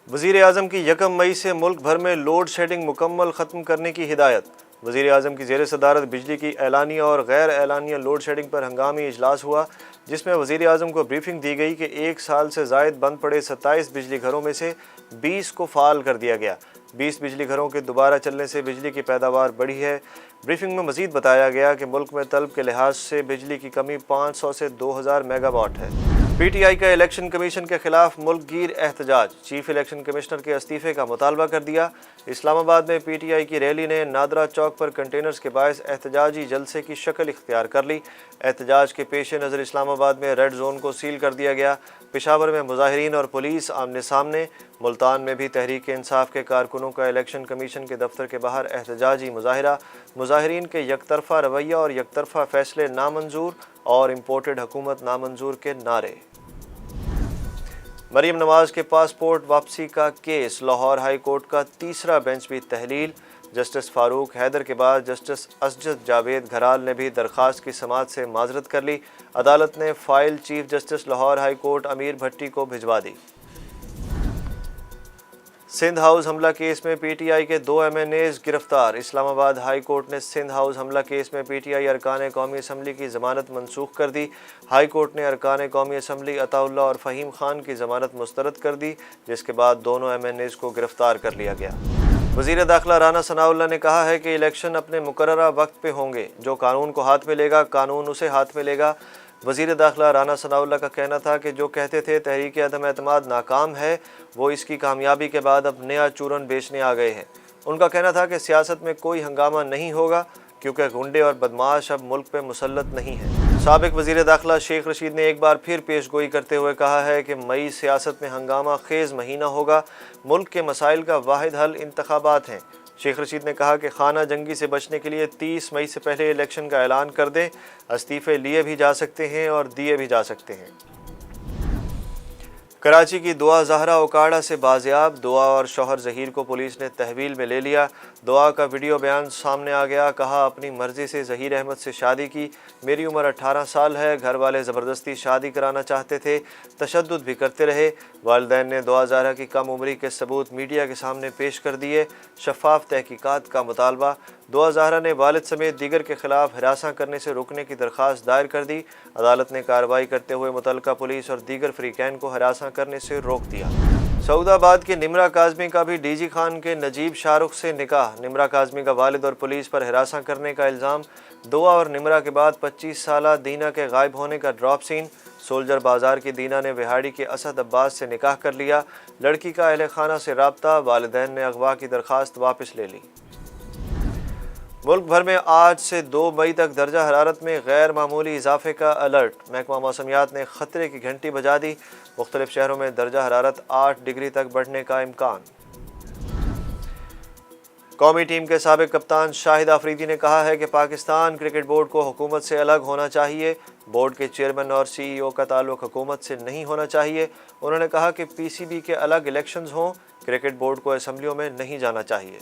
وزیر اعظم کی 1 مئی سے ملک بھر میں لوڈ شیڈنگ مکمل ختم کرنے کی ہدایت۔ وزیر اعظم کی زیر صدارت بجلی کی اعلانیہ اور غیر اعلانیہ لوڈ شیڈنگ پر ہنگامی اجلاس ہوا، جس میں وزیر اعظم کو بریفنگ دی گئی کہ 1 سال سے زائد بند پڑے 27 بجلی گھروں میں سے 20 کو فعال کر دیا گیا۔ 20 بجلی گھروں کے دوبارہ چلنے سے بجلی کی پیداوار بڑھی ہے۔ بریفنگ میں مزید بتایا گیا کہ ملک میں طلب کے لحاظ سے بجلی کی کمی 500 سے 2000 میگا واٹ ہے۔ پی ٹی آئی کا الیکشن کمیشن کے خلاف ملک گیر احتجاج، چیف الیکشن کمشنر کے استعفے کا مطالبہ کر دیا۔ اسلام آباد میں پی ٹی آئی کی ریلی نے نادرا چوک پر کنٹینرز کے باعث احتجاجی جلسے کی شکل اختیار کر لی۔ احتجاج کے پیش نظر اسلام آباد میں ریڈ زون کو سیل کر دیا گیا۔ پشاور میں مظاہرین اور پولیس آمنے سامنے۔ ملتان میں بھی تحریک انصاف کے کارکنوں کا الیکشن کمیشن کے دفتر کے باہر احتجاجی مظاہرہ۔ مظاہرین کے یک طرفہ رویہ اور یک طرفہ فیصلے نامنظور اور امپورٹڈ حکومت نامنظور کے نعرے۔ مریم نواز کے پاسپورٹ واپسی کا کیس، لاہور ہائی کورٹ کا تیسرا بینچ بھی تحلیل۔ جسٹس فاروق حیدر کے بعد جسٹس اسجد جاوید گھرال نے بھی درخواست کی سماعت سے معذرت کر لی۔ عدالت نے file chief justice Lahore high court Amir Bhatti کو بھجوا دی۔ سندھ ہاؤس حملہ کیس میں پی ٹی آئی کے 2 ایم این ایز گرفتار۔ اسلام آباد ہائی کورٹ نے سندھ ہاؤس حملہ کیس میں پی ٹی آئی ارکان قومی اسمبلی کی ضمانت منسوخ کر دی۔ ہائی کورٹ نے ارکان قومی اسمبلی عطا اللہ اور فہیم خان کی ضمانت مسترد کر دی، جس کے بعد دونوں ایم این ایز کو گرفتار کر لیا گیا۔ وزیر داخلہ رانا ثناء اللہ نے کہا ہے کہ الیکشن اپنے مقررہ وقت پہ ہوں گے، جو قانون کو ہاتھ میں لے گا قانون اسے ہاتھ میں لے گا۔ وزیر داخلہ رانا ثناء اللہ کا کہنا تھا کہ جو کہتے تھے تحریک عدم اعتماد ناکام ہے، وہ اس کی کامیابی کے بعد اب نیا چورن بیچنے آ گئے ہیں۔ ان کا کہنا تھا کہ سیاست میں کوئی ہنگامہ نہیں ہوگا کیونکہ گنڈے اور بدماش اب ملک پہ مسلط نہیں ہیں۔ سابق وزیر داخلہ شیخ رشید نے ایک بار پھر پیش گوئی کرتے ہوئے کہا ہے کہ مئی سیاست میں ہنگامہ خیز مہینہ ہوگا۔ ملک کے مسائل کا واحد حل انتخابات ہیں۔ شیخ رشید نے کہا کہ خانہ جنگی سے بچنے کے لیے 30 مئی سے پہلے الیکشن کا اعلان کر دیں۔ استعفے لیے بھی جا سکتے ہیں اور دیے بھی جا سکتے ہیں۔ کراچی کی دعا زہرا اوکاڑا سے بازیاب، دعا اور شوہر ظہیر کو پولیس نے تحویل میں لے لیا۔ دعا کا ویڈیو بیان سامنے آ گیا۔ کہا اپنی مرضی سے ظہیر احمد سے شادی کی، میری عمر 18 سال ہے، گھر والے زبردستی شادی کرانا چاہتے تھے، تشدد بھی کرتے رہے۔ والدین نے دعا زہرا کی کم عمری کے ثبوت میڈیا کے سامنے پیش کر دیے۔ شفاف تحقیقات کا مطالبہ۔ دعا زہرا نے والد سمیت دیگر کے خلاف ہراساں کرنے سے روکنے کی درخواست دائر کر دی۔ عدالت نے کارروائی کرتے ہوئے متعلقہ پولیس اور دیگر فریقین کو ہراساں کرنے سے روک دیا۔ سعود آباد کے نمرا کاظمی کا بھی ڈی جی خان کے نجیب شاہ رخ سے نکاح۔ نمرا کاظمی کا والد اور پولیس پر ہراساں کرنے کا الزام۔ دعا اور نمرا کے بعد 25 سالہ دینا کے غائب ہونے کا ڈراپ سین۔ سولجر بازار کی دینا نے وہاڑی کے اسد عباس سے نکاح کر لیا۔ لڑکی کا اہل خانہ سے رابطہ، والدین نے اغوا کی درخواست واپس لے لی۔ ملک بھر میں آج سے 2 مئی تک درجہ حرارت میں غیر معمولی اضافے کا الرٹ۔ محکمہ موسمیات نے خطرے کی گھنٹی بجا دی۔ مختلف شہروں میں درجہ حرارت 8 ڈگری تک بڑھنے کا امکان۔ قومی ٹیم کے سابق کپتان شاہد آفریدی نے کہا ہے کہ پاکستان کرکٹ بورڈ کو حکومت سے الگ ہونا چاہیے۔ بورڈ کے چیئرمین اور سی ای او کا تعلق حکومت سے نہیں ہونا چاہیے۔ انہوں نے کہا کہ پی سی بی کے الگ الیکشنز ہوں، کرکٹ بورڈ کو اسمبلیوں میں نہیں جانا چاہیے۔